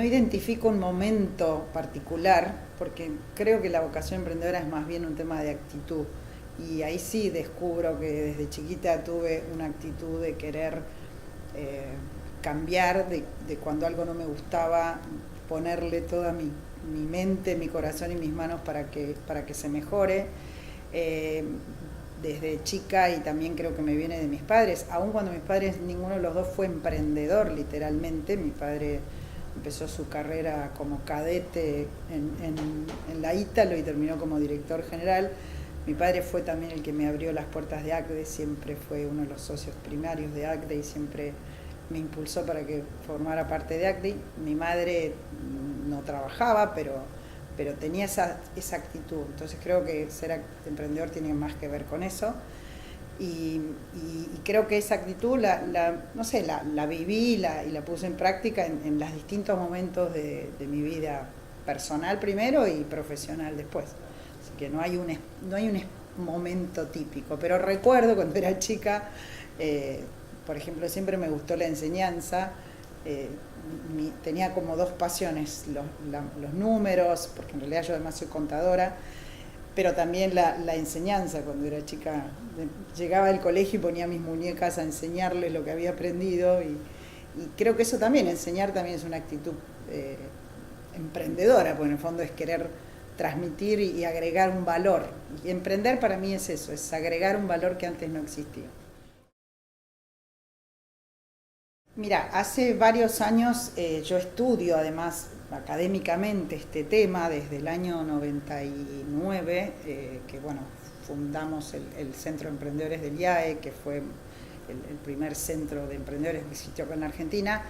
identifico un momento particular, porque creo que la vocación emprendedora es más bien un tema de actitud. Y ahí sí descubro que desde chiquita tuve una actitud de querer cambiar, de cuando algo no me gustaba, ponerle toda mi mente, mi corazón y mis manos para que se mejore. Desde chica, y también creo que me viene de mis padres, aun cuando mis padres, ninguno de los dos fue emprendedor literalmente. Mi padre empezó su carrera como cadete en la Ítalo y terminó como director general. Mi padre fue también el que me abrió las puertas de ACDE, siempre fue uno de los socios primarios de ACDE y siempre me impulsó para que formara parte de ACDE. Mi madre no trabajaba, pero tenía esa actitud. Entonces creo que ser emprendedor tiene más que ver con eso. Y creo que esa actitud la viví y la puse en práctica en los distintos momentos de mi vida personal primero y profesional después. Así que no hay un momento típico, pero recuerdo cuando era chica, por ejemplo, siempre me gustó la enseñanza. Tenía como dos pasiones, los números, porque en realidad yo además soy contadora, pero también la enseñanza. Cuando era chica llegaba al colegio y ponía a mis muñecas a enseñarles lo que había aprendido, y creo que eso también, enseñar también es una actitud emprendedora, porque en el fondo es querer transmitir y agregar un valor. Y emprender para mí es eso, es agregar un valor que antes no existía. Mira, hace varios años yo estudio además académicamente este tema desde el año 99, que bueno, fundamos el Centro de Emprendedores del IAE, que fue el primer centro de emprendedores que existió acá en la Argentina.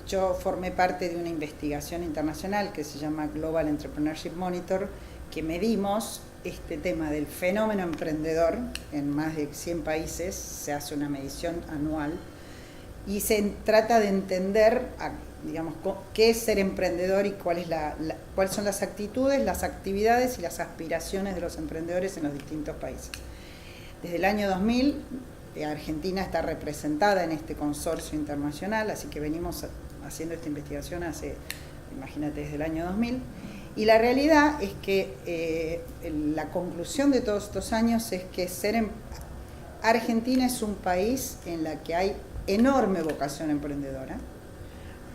Yo formé parte de una investigación internacional que se llama Global Entrepreneurship Monitor, que medimos este tema del fenómeno emprendedor en más de 100 países. Se hace una medición anual y se trata de entender, digamos, qué es ser emprendedor y cuáles son las actitudes, las actividades y las aspiraciones de los emprendedores en los distintos países. Desde el año 2000, Argentina está representada en este consorcio internacional, así que venimos haciendo esta investigación imagínate, desde el año 2000. Y la realidad es que la conclusión de todos estos años es que Argentina es un país en la que hay enorme vocación emprendedora,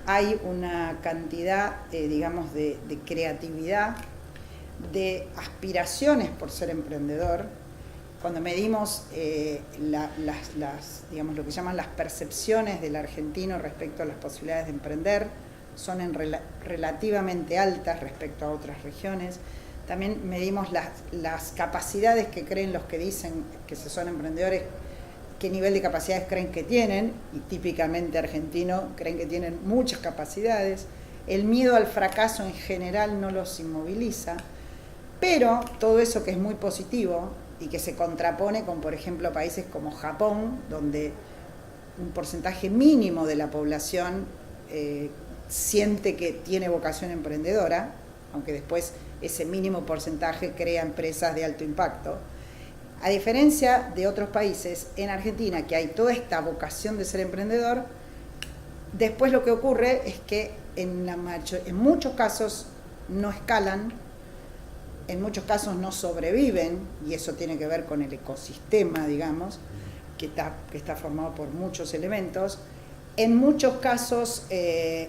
hay una cantidad, digamos, de creatividad, de aspiraciones por ser emprendedor. Cuando medimos digamos, lo que llaman las percepciones del argentino respecto a las posibilidades de emprender, son relativamente altas respecto a otras regiones. También medimos las capacidades que creen los que dicen que son emprendedores, qué nivel de capacidades creen que tienen, y típicamente argentino creen que tienen muchas capacidades. El miedo al fracaso en general no los inmoviliza, pero todo eso que es muy positivo y que se contrapone con, por ejemplo, países como Japón, donde un porcentaje mínimo de la población siente que tiene vocación emprendedora, aunque después ese mínimo porcentaje crea empresas de alto impacto. A diferencia de otros países, en Argentina, que hay toda esta vocación de ser emprendedor, después lo que ocurre es que en muchos casos no escalan, en muchos casos no sobreviven, y eso tiene que ver con el ecosistema, digamos, que está formado por muchos elementos. En muchos casos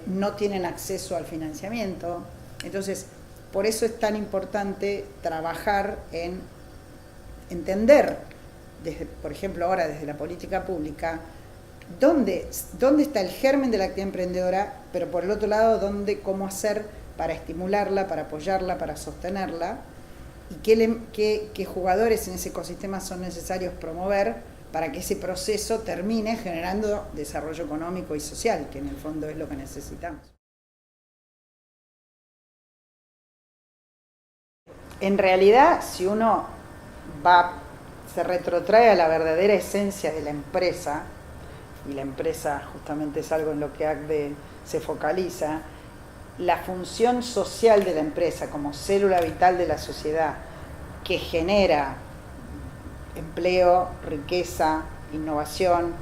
no tienen acceso al financiamiento. Entonces, por eso es tan importante trabajar en entender, por ejemplo ahora desde la política pública, dónde está el germen de la actividad emprendedora, pero por el otro lado, cómo hacer para estimularla, para apoyarla, para sostenerla, y qué jugadores en ese ecosistema son necesarios promover para que ese proceso termine generando desarrollo económico y social, que en el fondo es lo que necesitamos. En realidad, si uno se retrotrae a la verdadera esencia de la empresa, y la empresa justamente es algo en lo que ACDE se focaliza, la función social de la empresa como célula vital de la sociedad que genera empleo, riqueza, innovación,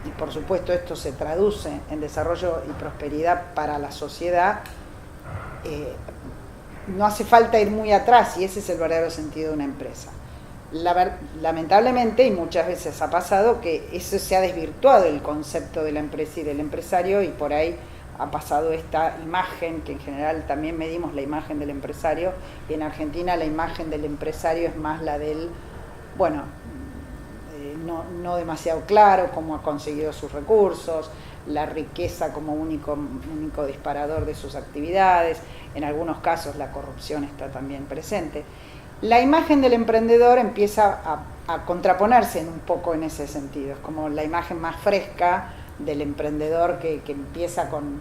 y por supuesto esto se traduce en desarrollo y prosperidad para la sociedad, no hace falta ir muy atrás, y ese es el verdadero sentido de una empresa. Lamentablemente, y muchas veces ha pasado, que eso se ha desvirtuado el concepto de la empresa y del empresario, y por ahí ha pasado esta imagen, que en general también medimos la imagen del empresario, y en Argentina la imagen del empresario es más la del, bueno, no demasiado claro cómo ha conseguido sus recursos, la riqueza como único disparador de sus actividades, en algunos casos la corrupción está también presente. La imagen del emprendedor empieza a contraponerse un poco en ese sentido, es como la imagen más fresca del emprendedor que empieza con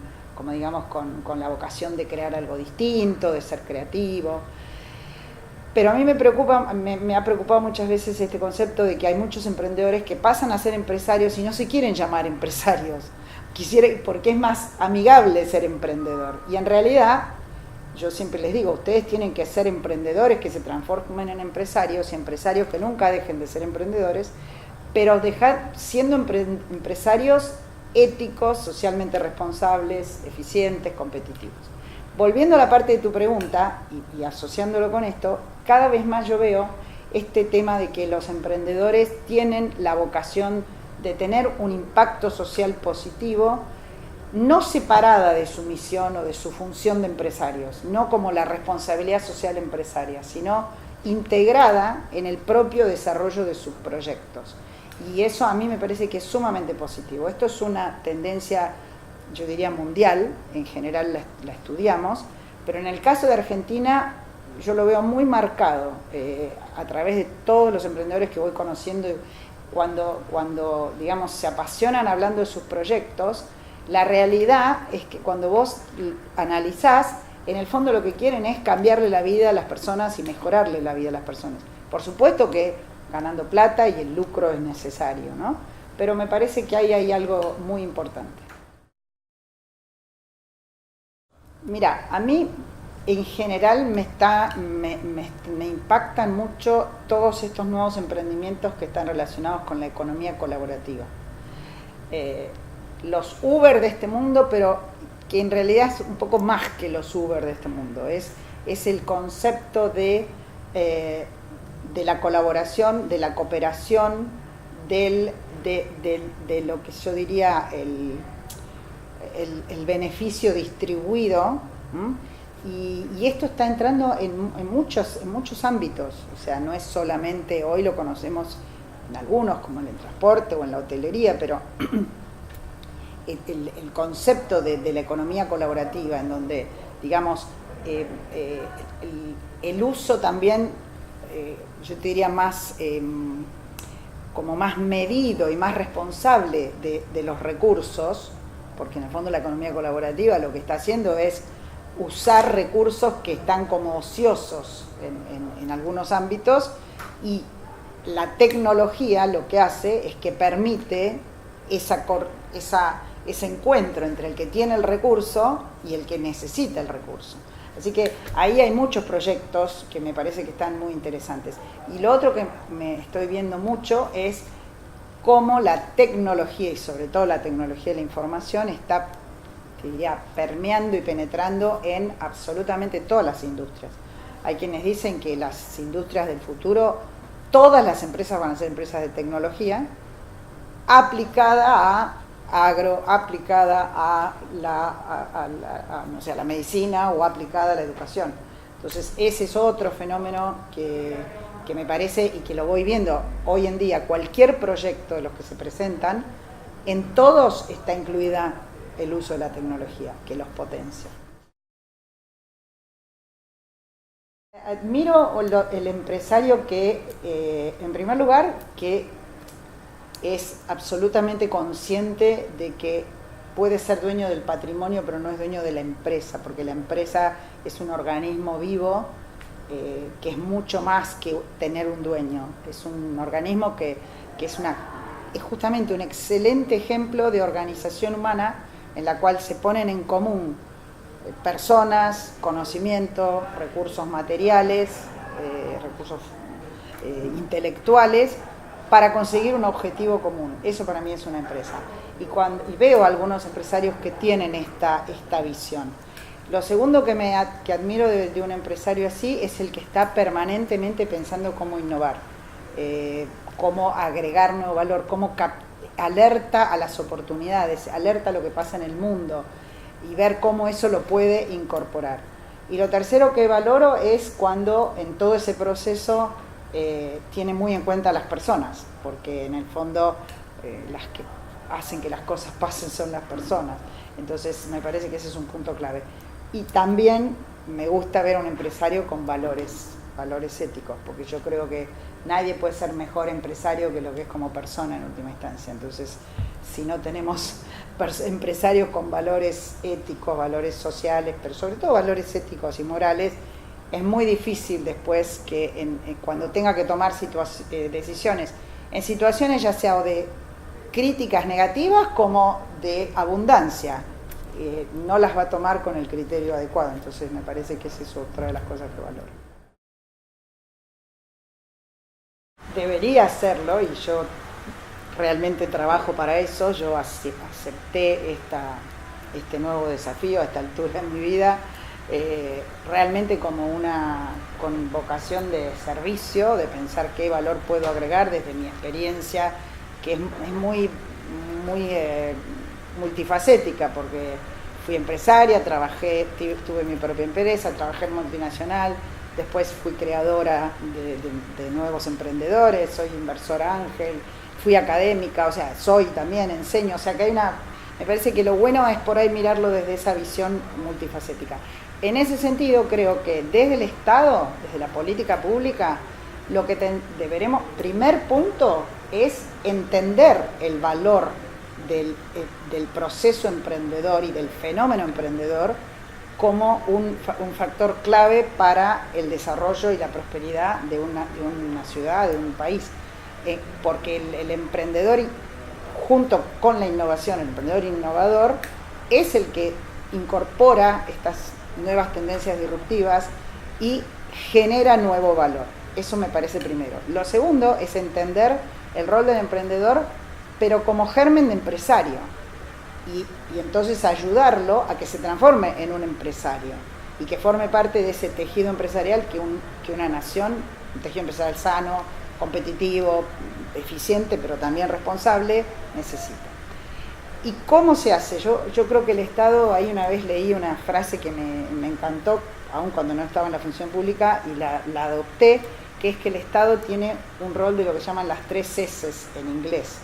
la vocación de crear algo distinto, de ser creativo. Pero a mí me ha preocupado muchas veces este concepto de que hay muchos emprendedores que pasan a ser empresarios y no se quieren llamar empresarios, porque es más amigable ser emprendedor. Y en realidad, yo siempre les digo, ustedes tienen que ser emprendedores que se transformen en empresarios, y empresarios que nunca dejen de ser emprendedores, pero siendo empresarios éticos, socialmente responsables, eficientes, competitivos. Volviendo a la parte de tu pregunta, y asociándolo con esto, cada vez más yo veo este tema de que los emprendedores tienen la vocación de tener un impacto social positivo, no separada de su misión o de su función de empresarios, no como la responsabilidad social empresaria, sino integrada en el propio desarrollo de sus proyectos. Y eso a mí me parece que es sumamente positivo. Esto es una tendencia, yo diría mundial, en general la estudiamos, pero en el caso de Argentina yo lo veo muy marcado a través de todos los emprendedores que voy conociendo. Cuando digamos, se apasionan hablando de sus proyectos, la realidad es que cuando vos analizás, en el fondo lo que quieren es cambiarle la vida a las personas y mejorarle la vida a las personas. Por supuesto que ganando plata, y el lucro es necesario, ¿no? Pero me parece que ahí hay algo muy importante. Mira, a mí en general me impactan mucho todos estos nuevos emprendimientos que están relacionados con la economía colaborativa. Los Uber de este mundo, pero que en realidad es un poco más que los Uber de este mundo, es el concepto de la colaboración, de la cooperación, de lo que yo diría el beneficio distribuido. Y esto está entrando en muchos ámbitos, o sea, no es solamente, hoy lo conocemos en algunos, como en el transporte o en la hotelería, pero el concepto de la economía colaborativa, en donde, digamos, el uso también, yo te diría más, como más medido y más responsable de los recursos, porque en el fondo la economía colaborativa lo que está haciendo es usar recursos que están como ociosos en algunos ámbitos, y la tecnología lo que hace es que permite ese encuentro entre el que tiene el recurso y el que necesita el recurso. Así que ahí hay muchos proyectos que me parece que están muy interesantes. Y lo otro que me estoy viendo mucho es cómo la tecnología, y sobre todo la tecnología de la información, está, te diría, permeando y penetrando en absolutamente todas las industrias. Hay quienes dicen que las industrias del futuro, todas las empresas van a ser empresas de tecnología, aplicada a agro, aplicada a la medicina, o aplicada a la educación. Entonces ese es otro fenómeno que me parece, y que lo voy viendo hoy en día, cualquier proyecto de los que se presentan, en todos está incluida el uso de la tecnología, que los potencia. Admiro el empresario que, en primer lugar, que es absolutamente consciente de que puede ser dueño del patrimonio, pero no es dueño de la empresa, porque la empresa es un organismo vivo, que es mucho más que tener un dueño. Es un organismo que es justamente un excelente ejemplo de organización humana, en la cual se ponen en común personas, conocimiento, recursos materiales, recursos intelectuales, para conseguir un objetivo común. Eso para mí es una empresa. Y veo a algunos empresarios que tienen esta visión. Lo segundo que admiro de un empresario así es el que está permanentemente pensando cómo innovar, cómo agregar nuevo valor, cómo alerta a las oportunidades, alerta a lo que pasa en el mundo y ver cómo eso lo puede incorporar. Y lo tercero que valoro es cuando en todo ese proceso tiene muy en cuenta a las personas, porque en el fondo las que hacen que las cosas pasen son las personas. Entonces me parece que ese es un punto clave. Y también me gusta ver a un empresario con valores éticos, porque yo creo que nadie puede ser mejor empresario que lo que es como persona en última instancia. Entonces, si no tenemos empresarios con valores éticos, valores sociales, pero sobre todo valores éticos y morales, es muy difícil después que cuando tenga que tomar decisiones, en situaciones ya sea o de críticas negativas como de abundancia, no las va a tomar con el criterio adecuado. Entonces me parece que esa es otra de las cosas que valoro. Debería hacerlo y yo realmente trabajo para eso. Yo acepté este nuevo desafío a esta altura en mi vida, realmente como con vocación de servicio, de pensar qué valor puedo agregar desde mi experiencia, que es muy multifacética, porque fui empresaria, tuve mi propia empresa, trabajé en multinacional, después fui creadora de nuevos emprendedores, soy inversora ángel, fui académica, o sea, también enseño, o sea que me parece que lo bueno es por ahí mirarlo desde esa visión multifacética. En ese sentido creo que desde el Estado, desde la política pública, lo que primer punto es entender el valor del proceso emprendedor y del fenómeno emprendedor como un factor clave para el desarrollo y la prosperidad de una ciudad, de un país. Porque el emprendedor, junto con la innovación, el emprendedor innovador, es el que incorpora estas nuevas tendencias disruptivas y genera nuevo valor. Eso me parece primero. Lo segundo es entender el rol del emprendedor, pero como germen de empresario, y entonces ayudarlo a que se transforme en un empresario y que forme parte de ese tejido empresarial que una nación, un tejido empresarial sano, competitivo, eficiente, pero también responsable, necesita. ¿Y cómo se hace? Yo creo que el Estado, ahí una vez leí una frase que me encantó, aun cuando no estaba en la función pública, y la adopté, que es que el Estado tiene un rol de lo que llaman las 3 S's en inglés,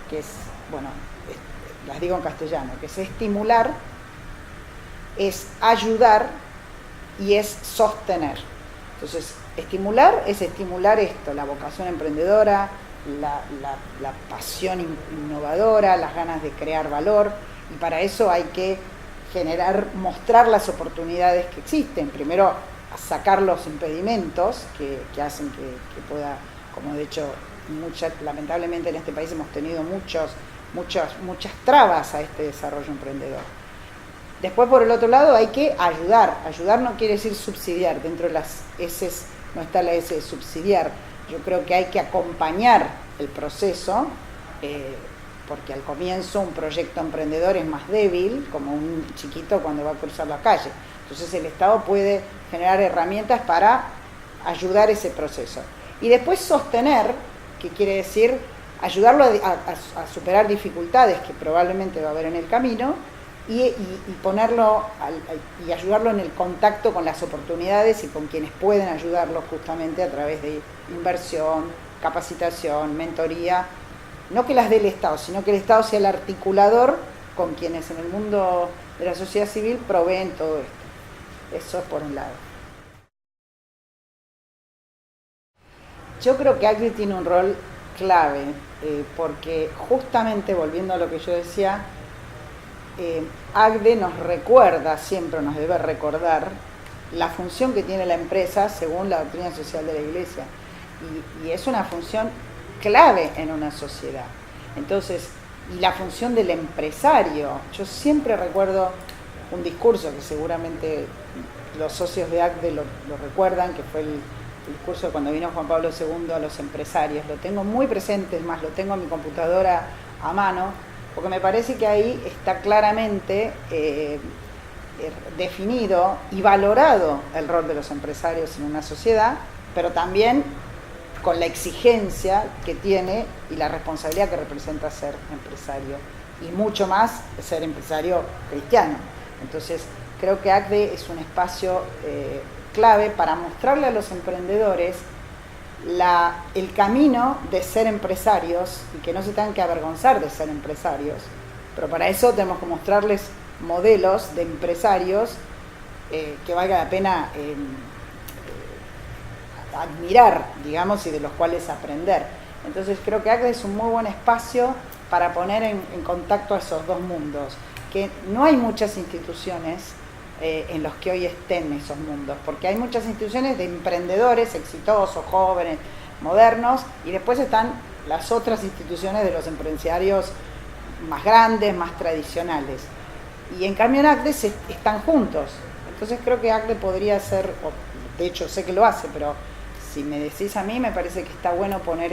que es, bueno, las digo en castellano, que es estimular, es ayudar y es sostener. Entonces, estimular es estimular esto, la vocación emprendedora, la pasión innovadora, las ganas de crear valor, y para eso hay que mostrar las oportunidades que existen. Primero, sacar los impedimentos que hacen que pueda, como de hecho lamentablemente en este país hemos tenido muchas trabas a este desarrollo emprendedor. Después, por el otro lado, hay que ayudar. Ayudar no quiere decir subsidiar. Dentro de las S no está la S de subsidiar. Yo creo que hay que acompañar el proceso, porque al comienzo un proyecto emprendedor es más débil, como un chiquito cuando va a cruzar la calle. Entonces el Estado puede generar herramientas para ayudar ese proceso. Y después sostener, que quiere decir ayudarlo a superar dificultades que probablemente va a haber en el camino, y ayudarlo en el contacto con las oportunidades y con quienes pueden ayudarlo justamente a través de inversión, capacitación, mentoría, no que las dé el Estado, sino que el Estado sea el articulador con quienes en el mundo de la sociedad civil proveen todo esto. Eso es por un lado. Yo creo que ACDE tiene un rol clave, porque justamente volviendo a lo que yo decía, ACDE nos recuerda, siempre nos debe recordar la función que tiene la empresa según la doctrina social de la Iglesia, y es una función clave en una sociedad. Entonces, y la función del empresario, yo siempre recuerdo un discurso que seguramente los socios de ACDE lo recuerdan, que fue el discurso de cuando vino Juan Pablo II a los empresarios. Lo tengo muy presente, es más, lo tengo en mi computadora a mano, porque me parece que ahí está claramente definido y valorado el rol de los empresarios en una sociedad, pero también con la exigencia que tiene y la responsabilidad que representa ser empresario, y mucho más ser empresario cristiano. Entonces, creo que ACDE es un espacio clave para mostrarle a los emprendedores el camino de ser empresarios y que no se tengan que avergonzar de ser empresarios. Pero para eso tenemos que mostrarles modelos de empresarios que valga la pena admirar, digamos, y de los cuales aprender. Entonces creo que ACDE es un muy buen espacio para poner en contacto a esos dos mundos, que no hay muchas instituciones en los que hoy estén esos mundos, porque hay muchas instituciones de emprendedores exitosos, jóvenes, modernos, y después están las otras instituciones de los empresarios más grandes, más tradicionales. Y en cambio en ACDE están juntos. Entonces creo que ACDE podría ser, de hecho sé que lo hace, pero si me decís a mí, me parece que está bueno poner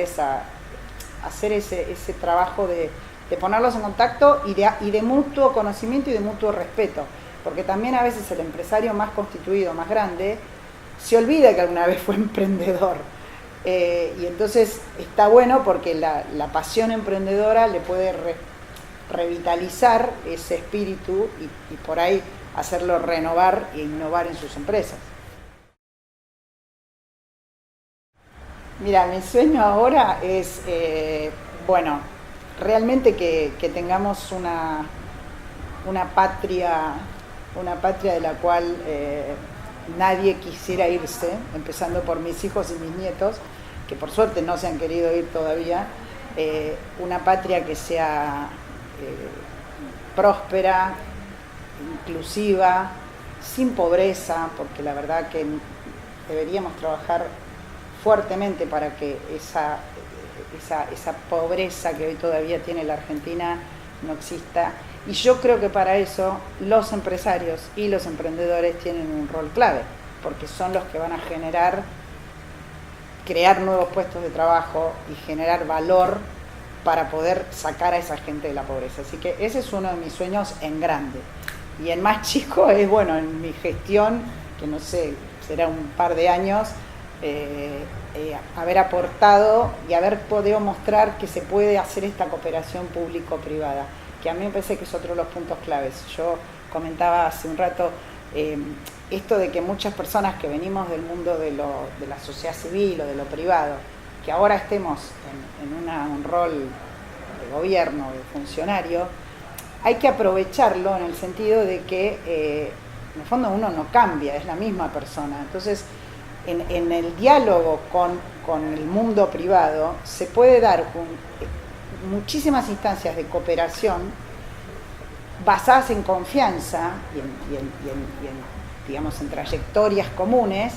hacer ese trabajo de ponerlos en contacto y de mutuo conocimiento y de mutuo respeto. Porque también a veces el empresario más constituido, más grande, se olvida que alguna vez fue emprendedor. Y entonces está bueno porque la pasión emprendedora le puede revitalizar ese espíritu y por ahí hacerlo renovar e innovar en sus empresas. Mira, mi sueño ahora es, realmente que tengamos una patria de la cual nadie quisiera irse, empezando por mis hijos y mis nietos, que por suerte no se han querido ir todavía, una patria que sea próspera, inclusiva, sin pobreza, porque la verdad que deberíamos trabajar fuertemente para que esa pobreza que hoy todavía tiene la Argentina no exista. Y yo creo que para eso los empresarios y los emprendedores tienen un rol clave, porque son los que van a crear nuevos puestos de trabajo y generar valor para poder sacar a esa gente de la pobreza. Así que ese es uno de mis sueños en grande. Y en más chico es, en mi gestión, que no sé, será un par de años, haber aportado y haber podido mostrar que se puede hacer esta cooperación público-privada, que a mí me parece que es otro de los puntos claves. Yo comentaba hace un rato esto de que muchas personas que venimos del mundo de la sociedad civil o de lo privado, que ahora estemos en un rol de gobierno, de funcionario, hay que aprovecharlo en el sentido de que en el fondo uno no cambia, es la misma persona. Entonces, en el diálogo con el mundo privado se puede dar muchísimas instancias de cooperación basadas en confianza y en trayectorias comunes,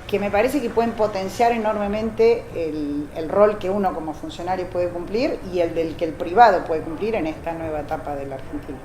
que me parece que pueden potenciar enormemente el rol que uno como funcionario puede cumplir y el del que el privado puede cumplir en esta nueva etapa de la Argentina.